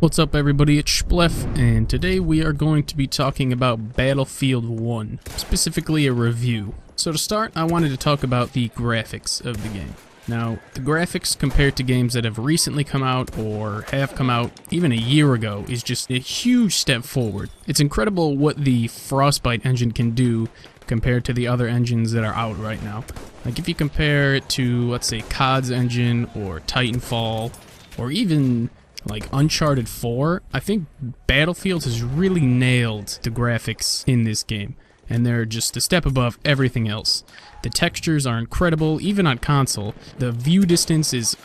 What's up everybody, it's Splef, and today we are going to be talking about Battlefield 1, specifically a review. So to start, I wanted to talk about the graphics of the game. Now, the graphics compared to games that have recently come out or have come out even a year ago is just a huge step forward. It's incredible what the Frostbite engine can do compared to the other engines that are out right now. Like if you compare it to, let's say, COD's engine or Titanfall or even like Uncharted 4, I think Battlefield has really nailed the graphics in this game, and they're just a step above everything else. The textures are incredible, even on console. The view distance is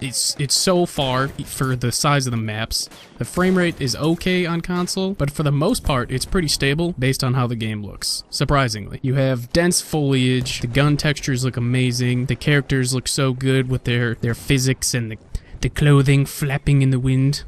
it's so far for the size of the maps. The frame rate is okay on console, but for the most part, it's pretty stable based on how the game looks, surprisingly. You have dense foliage, the gun textures look amazing, the characters look so good with their physics and the clothing flapping in the wind.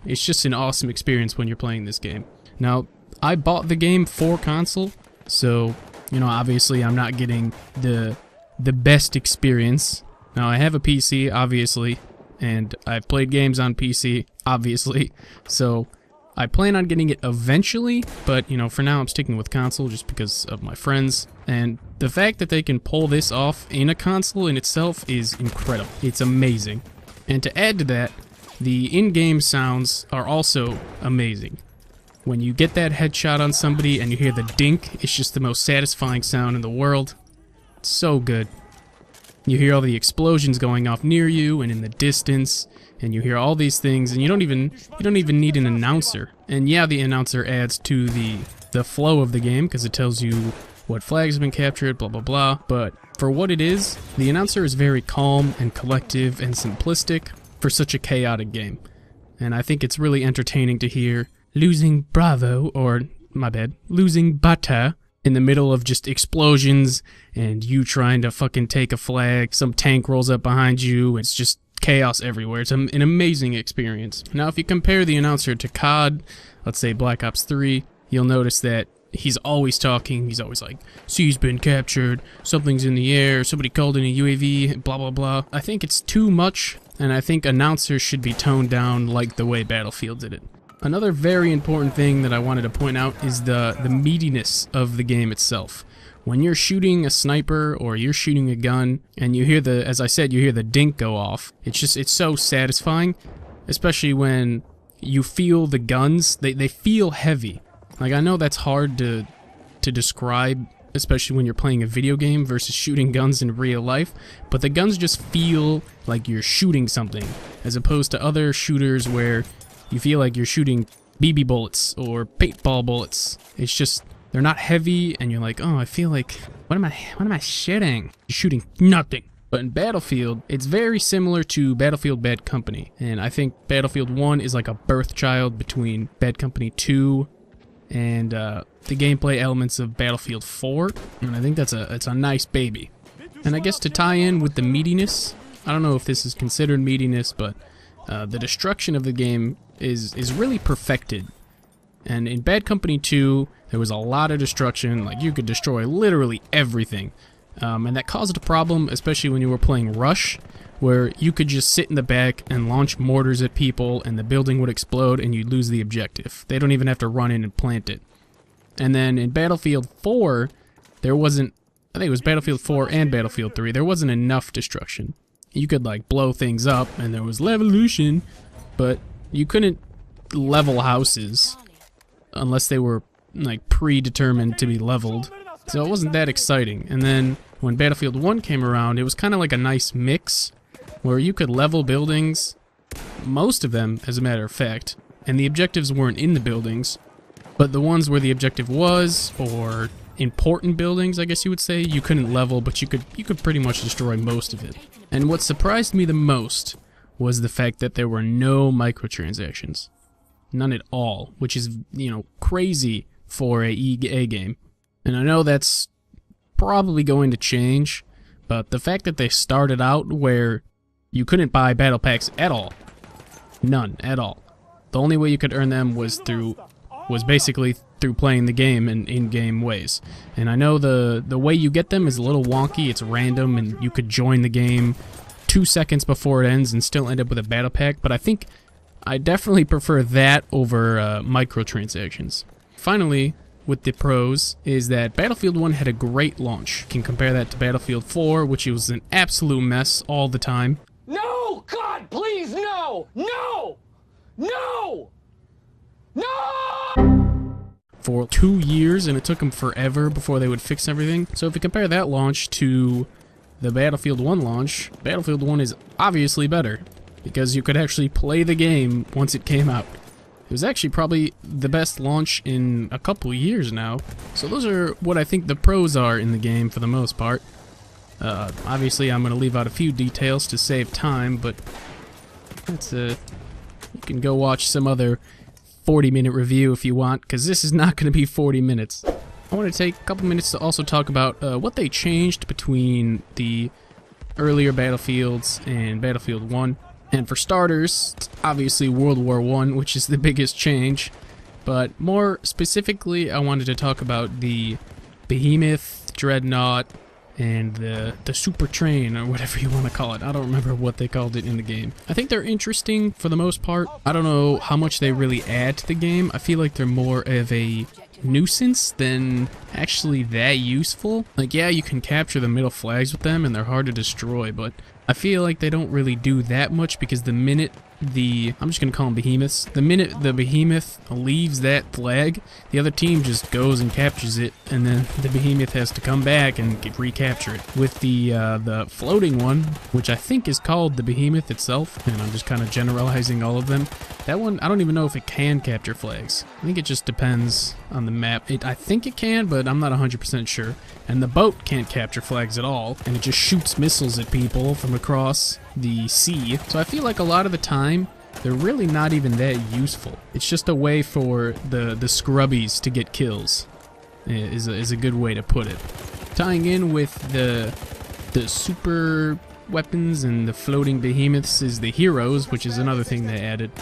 It's just an awesome experience when you're playing this game. Now, I bought the game for console, so, you know, obviously I'm not getting the best experience. Now, I have a PC, obviously, and I've played games on PC, obviously, so I plan on getting it eventually, but, you know, for now I'm sticking with console just because of my friends, and the fact that they can pull this off in a console in itself is incredible. It's amazing. And to add to that, the in-game sounds are also amazing. When you get that headshot on somebody and you hear the dink, it's just the most satisfying sound in the world. It's so good. You hear all the explosions going off near you and in the distance, and you hear all these things, and you don't even need an announcer. And yeah, the announcer adds to the flow of the game because it tells you what flags have been captured, blah blah blah, but for what it is, the announcer is very calm and collective and simplistic for such a chaotic game. And I think it's really entertaining to hear losing Bravo, or my bad, losing Bata in the middle of just explosions and you trying to fucking take a flag, some tank rolls up behind you, it's just chaos everywhere. It's an amazing experience. Now if you compare the announcer to COD, let's say Black Ops 3, you'll notice that he's always talking, he's always like, C's been captured, something's in the air, somebody called in a UAV, blah blah blah. I think it's too much, and I think announcers should be toned down like the way Battlefield did it. Another very important thing that I wanted to point out is the meatiness of the game itself. When you're shooting a sniper or you're shooting a gun, and you hear as I said, you hear the dink go off, it's so satisfying, especially when you feel the guns, they feel heavy. Like, I know that's hard to describe, especially when you're playing a video game versus shooting guns in real life, but the guns just feel like you're shooting something, as opposed to other shooters where you feel like you're shooting BB bullets or paintball bullets. It's just, they're not heavy, and you're like, oh, I feel like, what am I shooting? You're shooting nothing. But in Battlefield, it's very similar to Battlefield Bad Company, and I think Battlefield 1 is like a birth child between Bad Company 2 and the gameplay elements of Battlefield 4, and I think it's a nice baby. And I guess to tie in with the meatiness, I don't know if this is considered meatiness, but the destruction of the game is really perfected. And in Bad Company 2, there was a lot of destruction, like you could destroy literally everything. And that caused a problem, especially when you were playing Rush, where you could just sit in the back and launch mortars at people and the building would explode and you'd lose the objective. They don't even have to run in and plant it. And then in Battlefield 4, there wasn't, I think it was Battlefield 4 and Battlefield 3, there wasn't enough destruction. You could like blow things up and there was levolution, but you couldn't level houses unless they were like predetermined to be leveled. So it wasn't that exciting. And then when Battlefield 1 came around, it was kind of like a nice mix where you could level buildings, most of them as a matter of fact, and the objectives weren't in the buildings, but the ones where the objective was, or important buildings I guess you would say, you couldn't level, but you could pretty much destroy most of it. And what surprised me the most was the fact that there were no microtransactions. None at all, which is, you know, crazy for a EA game. And I know that's probably going to change, but the fact that they started out where you couldn't buy battle packs at all, none at all. The only way you could earn them was basically through playing the game in in-game ways. And I know the way you get them is a little wonky, it's random, and you could join the game 2 seconds before it ends and still end up with a battle pack, but I think I definitely prefer that over microtransactions. Finally, with the pros, is that Battlefield 1 had a great launch. You can compare that to Battlefield 4, which was an absolute mess all the time. No! God, please, no! No! No! No! For 2 years, and it took them forever before they would fix everything. So if you compare that launch to the Battlefield 1 launch, Battlefield 1 is obviously better, because you could actually play the game once it came out. It was actually probably the best launch in a couple years now. So those are what I think the pros are in the game for the most part. Obviously, I'm going to leave out a few details to save time, but that's you can go watch some other 40-minute review if you want, because this is not going to be 40 minutes. I want to take a couple minutes to also talk about what they changed between the earlier Battlefields and Battlefield 1. And for starters, it's obviously World War I, which is the biggest change. But more specifically, I wanted to talk about the Behemoth, Dreadnought, and the Super Train, or whatever you want to call it. I don't remember what they called it in the game. I think they're interesting for the most part. I don't know how much they really add to the game. I feel like they're more of a nuisance than actually that useful. Like, yeah, you can capture the middle flags with them, and they're hard to destroy, but I feel like they don't really do that much, because the minute I'm just gonna call them behemoths, the minute the behemoth leaves that flag, the other team just goes and captures it, and then the behemoth has to come back and recapture it. With the floating one, which I think is called the behemoth itself, and I'm just kind of generalizing all of them, that one, I don't even know if it can capture flags. I think it just depends on the map. I think it can, but I'm not 100% sure. And the boat can't capture flags at all, and it just shoots missiles at people from across the sea. So I feel like a lot of the time, they're really not even that useful. It's just a way for the scrubbies to get kills, is a good way to put it. Tying in with the super weapons and the floating behemoths is the heroes, which is another thing they added.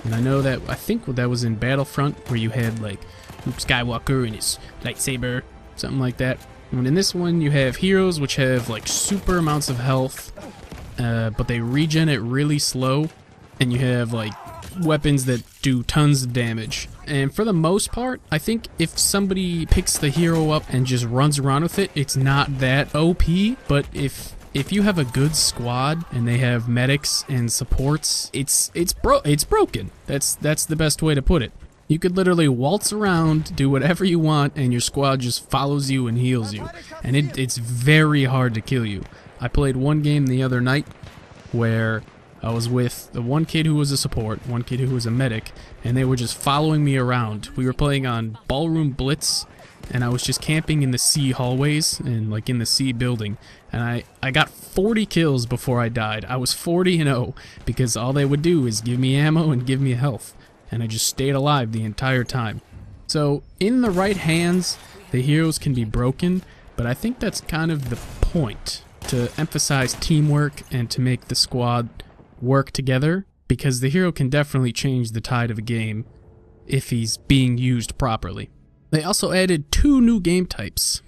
And I know that, I think that was in Battlefront, where you had like Luke Skywalker and his lightsaber, something like that. And in this one, you have heroes which have like super amounts of health, but they regen it really slow. And you have like weapons that do tons of damage. And for the most part, I think if somebody picks the hero up and just runs around with it, it's not that OP. But if you have a good squad and they have medics and supports, it's broken. That's the best way to put it. You could literally waltz around, do whatever you want, and your squad just follows you and heals you. And it's very hard to kill you. I played one game the other night where I was with the one kid who was a support, one kid who was a medic, and they were just following me around. We were playing on Ballroom Blitz, and I was just camping in the C hallways and like in the C building. And I got 40 kills before I died. I was 40-0 because all they would do is give me ammo and give me health. And I just stayed alive the entire time. So in the right hands, the heroes can be broken, but I think that's kind of the point, to emphasize teamwork and to make the squad work together, because the hero can definitely change the tide of a game if he's being used properly. They also added 2 new game types,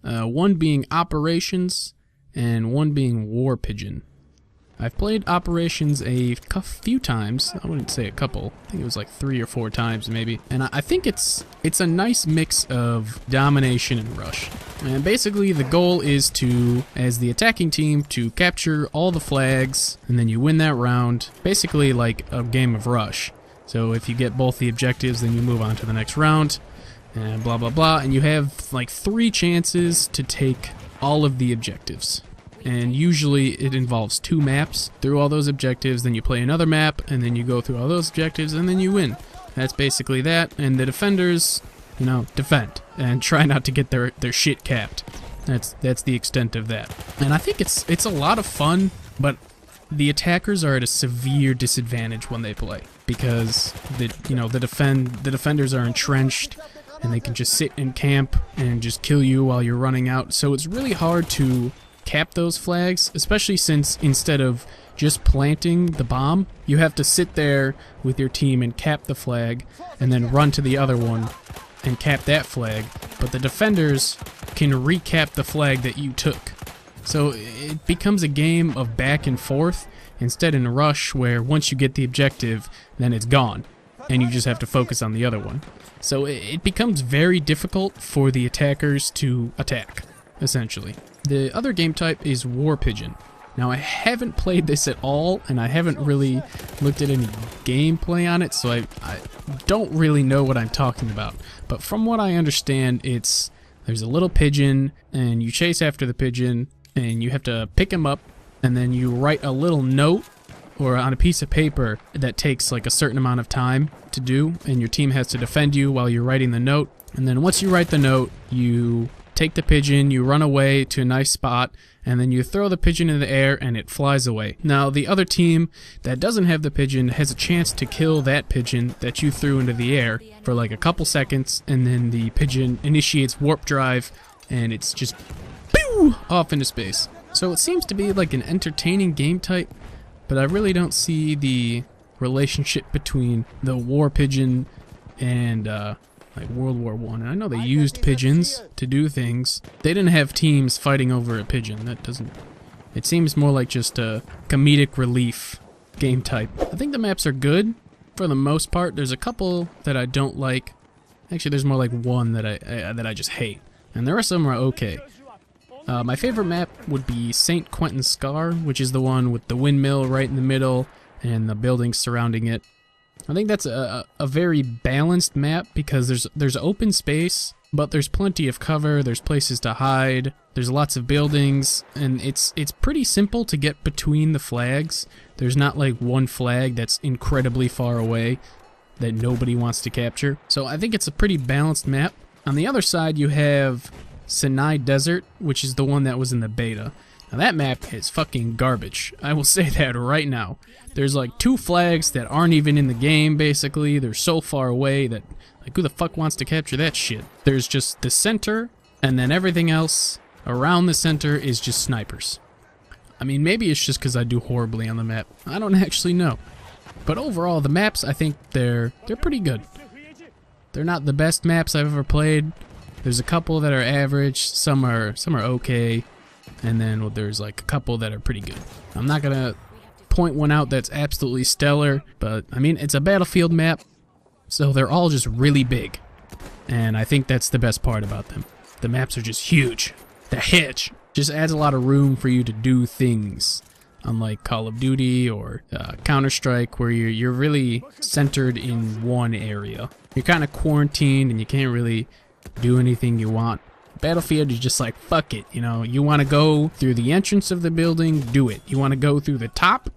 one being Operations and one being War Pigeon. I've played Operations a few times. I wouldn't say a couple. I think it was like 3 or 4 times maybe. And I think it's a nice mix of domination and rush. And basically the goal is to, as the attacking team, to capture all the flags, and then you win that round. Basically like a game of Rush. So if you get both the objectives, then you move on to the next round, and blah blah blah. And you have like 3 chances to take all of the objectives. And usually it involves 2 maps through all those objectives, then you play another map, and then you go through all those objectives, and then you win. That's basically that, and the defenders, you know, defend, and try not to get their shit capped. That's the extent of that. And I think it's a lot of fun, but the attackers are at a severe disadvantage when they play, because the defenders are entrenched, and they can just sit and camp and just kill you while you're running out. So it's really hard to cap those flags, especially since instead of just planting the bomb, you have to sit there with your team and cap the flag, and then run to the other one and cap that flag. But the defenders can recap the flag that you took. So it becomes a game of back and forth, instead in Rush, where once you get the objective, then it's gone, and you just have to focus on the other one. So it becomes very difficult for the attackers to attack, essentially. The other game type is War Pigeon. Now, I haven't played this at all, and I haven't really looked at any gameplay on it, so I don't really know what I'm talking about. But from what I understand, there's a little pigeon, and you chase after the pigeon, and you have to pick him up, and then you write a little note or on a piece of paper that takes like a certain amount of time to do, and your team has to defend you while you're writing the note. And then once you write the note, you take the pigeon, you run away to a nice spot, and then you throw the pigeon in the air and it flies away. Now, the other team that doesn't have the pigeon has a chance to kill that pigeon that you threw into the air for like a couple seconds, and then the pigeon initiates warp drive, and it's just pew, off into space. So it seems to be like an entertaining game type, but I really don't see the relationship between the War Pigeon and like World War I. And I know they used pigeons to do things. They didn't have teams fighting over a pigeon. That doesn't... It seems more like just a comedic relief game type. I think the maps are good for the most part. There's a couple that I don't like. Actually, there's more like one that I just hate. And the rest of them are okay. My favorite map would be St. Quentin Scar, which is the one with the windmill right in the middle and the buildings surrounding it. I think that's a very balanced map because there's open space, but there's plenty of cover, there's places to hide, there's lots of buildings, and it's pretty simple to get between the flags. There's not like one flag that's incredibly far away that nobody wants to capture. So I think it's a pretty balanced map. On the other side, you have Sinai Desert, which is the one that was in the beta. Now that map is fucking garbage. I will say that right now. There's like 2 flags that aren't even in the game, basically. They're so far away that, like, who the fuck wants to capture that shit? There's just the center, and then everything else around the center is just snipers. I mean, maybe it's just because I do horribly on the map. I don't actually know. But overall, the maps, I think they're pretty good. They're not the best maps I've ever played. There's a couple that are average, some are okay, and then there's like a couple that are pretty good. I'm not gonna point one out that's absolutely stellar, but I mean, it's a Battlefield map, so they're all just really big, and I think that's the best part about them. The maps are just huge. They're huge. Just adds a lot of room for you to do things, unlike Call of Duty or Counter-Strike, where you're really centered in one area. You're kind of quarantined and you can't really do anything you want. Battlefield is just like, fuck it, you know, you want to go through the entrance of the building, do it. You want to go through the top?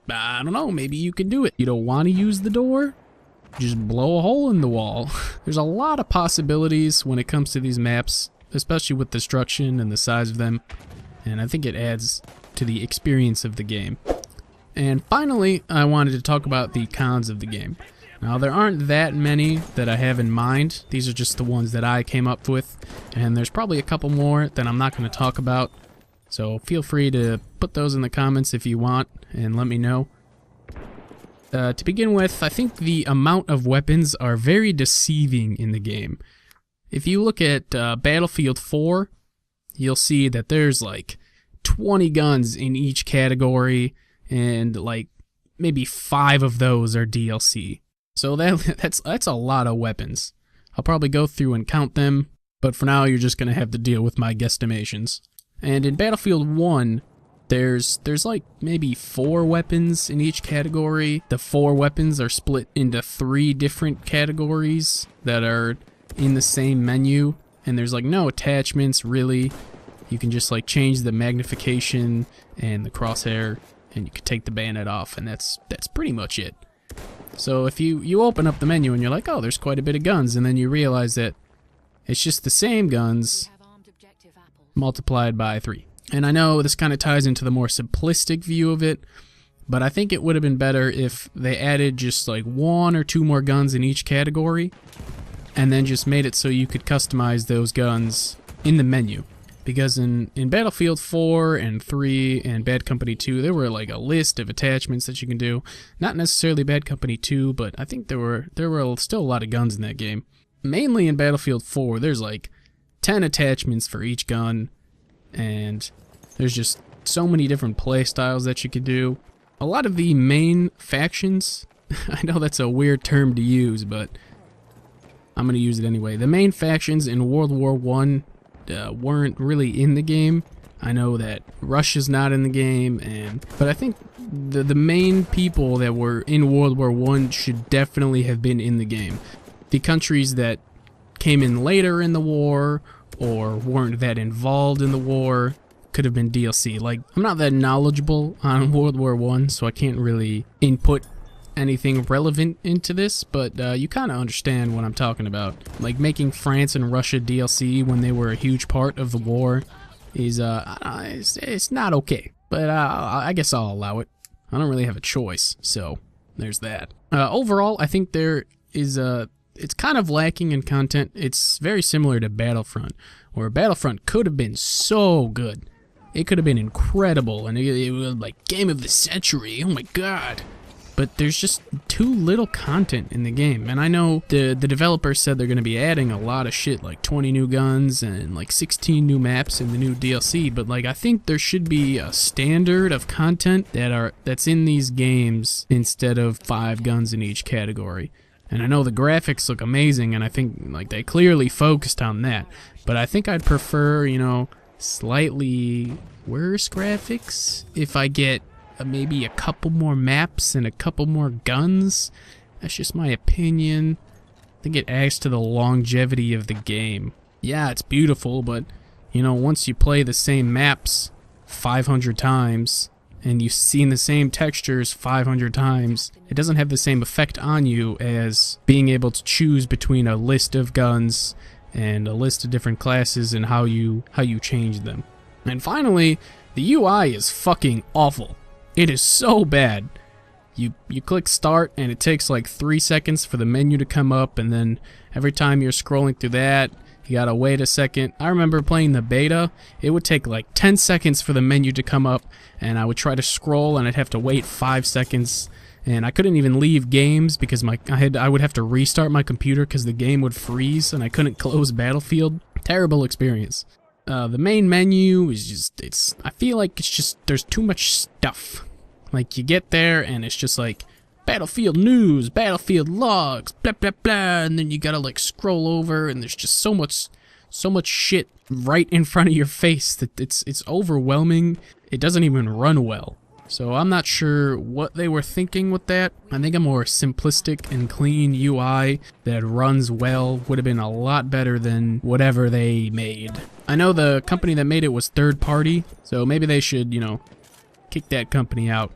I don't know, maybe you can do it. You don't want to use the door? Just blow a hole in the wall. There's a lot of possibilities when it comes to these maps, especially with destruction and the size of them, and I think it adds to the experience of the game. And finally, I wanted to talk about the cons of the game. Now, there aren't that many that I have in mind. These are just the ones that I came up with, and there's probably a couple more that I'm not going to talk about, so feel free to put those in the comments if you want and let me know. To begin with, I think the amount of weapons are very deceiving in the game. If you look at Battlefield 4, you'll see that there's like 20 guns in each category, and like maybe 5 of those are DLC. So that's a lot of weapons. I'll probably go through and count them, but for now you're just going to have to deal with my guesstimations. And in Battlefield 1, there's like maybe 4 weapons in each category. The 4 weapons are split into 3 different categories that are in the same menu, and there's like no attachments really. You can just like change the magnification and the crosshair, and you can take the bayonet off, and that's pretty much it. So if you open up the menu and you're like, oh, there's quite a bit of guns, and then you realize that it's just the same guns multiplied by 3. And I know this kind of ties into the more simplistic view of it, but I think it would have been better if they added just like 1 or 2 more guns in each category, and then just made it so you could customize those guns in the menu. Because in Battlefield 4 and 3 and Bad Company 2, there were like a list of attachments that you can do. Not necessarily Bad Company 2, but I think there were still a lot of guns in that game. Mainly in Battlefield 4, there's like 10 attachments for each gun, and there's just so many different play styles that you could do. a lot of the main factions, I know that's a weird term to use, but I'm going to use it anyway. The main factions in World War I weren't really in the game. I know that Russia's not in the game, but I think the main people that were in World War I should definitely have been in the game. The countries that came in later in the war or weren't that involved in the war could have been DLC. Like, I'm not that knowledgeable on World War I, so I can't really input anything relevant into this, but you kind of understand what I'm talking about. Like, making France and Russia DLC when they were a huge part of the war is it's not okay, but I guess I'll allow it. I don't really have a choice, so there's that. Overall, I think there is it's kind of lacking in content. It's very similar to Battlefront, where Battlefront could have been so good. It could have been incredible, and it was like game of the century. Oh my god. But there's just too little content in the game. And I know the developers said they're going to be adding a lot of shit, like 20 new guns and like 16 new maps in the new DLC. But like, I think there should be a standard of content that's in these games instead of 5 guns in each category. And I know the graphics look amazing, and I think like they clearly focused on that. But I think I'd prefer, you know, slightly worse graphics if I get maybe a couple more maps and a couple more guns. That's just my opinion. I think it adds to the longevity of the game. Yeah, it's beautiful, but you know, once you play the same maps 500 times and you've seen the same textures 500 times, it doesn't have the same effect on you as being able to choose between a list of guns and a list of different classes and how you change them. And finally, the UI is fucking awful. It is so bad. You click start and it takes like 3 seconds for the menu to come up, and then every time you're scrolling through that, you gotta wait a second. I remember playing the beta, it would take like 10 seconds for the menu to come up, and I would try to scroll and I'd have to wait 5 seconds, and I couldn't even leave games because I would have to restart my computer because the game would freeze and I couldn't close Battlefield. Terrible experience. The main menu is just, I feel like it's just, there's too much stuff. Like, you get there and it's just like, Battlefield news, Battlefield logs, blah blah blah, and then you gotta like scroll over and there's just so much shit right in front of your face that it's overwhelming. It doesn't even run well. So I'm not sure what they were thinking with that. I think a more simplistic and clean UI that runs well would have been a lot better than whatever they made. I know the company that made it was third party, so maybe they should, you know, kick that company out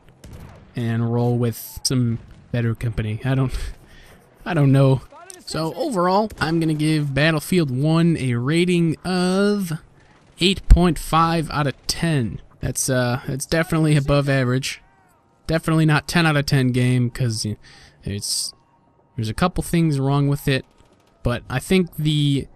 and roll with some better company. I don't know. So overall, I'm gonna give Battlefield 1 a rating of 8.5 out of 10. That's definitely above average. Definitely not 10 out of 10 game, because there's a couple things wrong with it, but I think the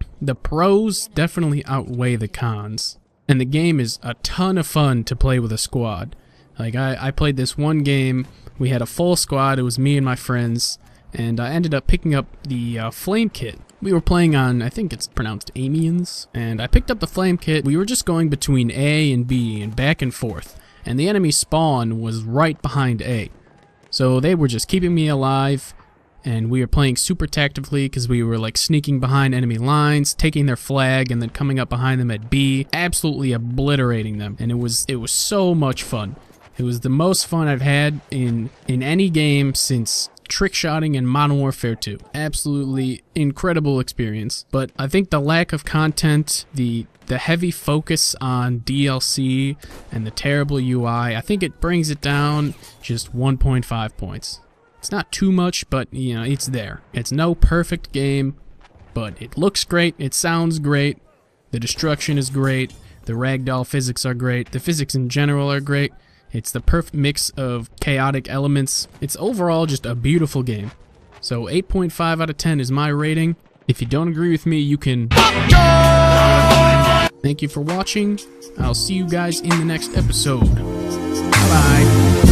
pros definitely outweigh the cons. And the game is a ton of fun to play with a squad. Like, I played this one game, we had a full squad, it was me and my friends, and I ended up picking up the flame kit. We were playing on, I think it's pronounced Amiens, and I picked up the flame kit. We were just going between A and B and back and forth, and the enemy spawn was right behind A. So they were just keeping me alive, and we were playing super tactically because we were like sneaking behind enemy lines, taking their flag, and then coming up behind them at B, absolutely obliterating them, and it was so much fun. It was the most fun I've had in any game since trick-shotting in Modern Warfare 2. Absolutely incredible experience. But I think the lack of content, the heavy focus on DLC, and the terrible UI, I think it brings it down just 1.5 points. It's not too much, but you know, it's there. It's no perfect game, but it looks great, it sounds great, the destruction is great, the ragdoll physics are great, the physics in general are great. It's the perfect mix of chaotic elements. It's overall just a beautiful game. So 8.5 out of 10 is my rating. If you don't agree with me, you can... Thank you for watching. I'll see you guys in the next episode. Bye-bye.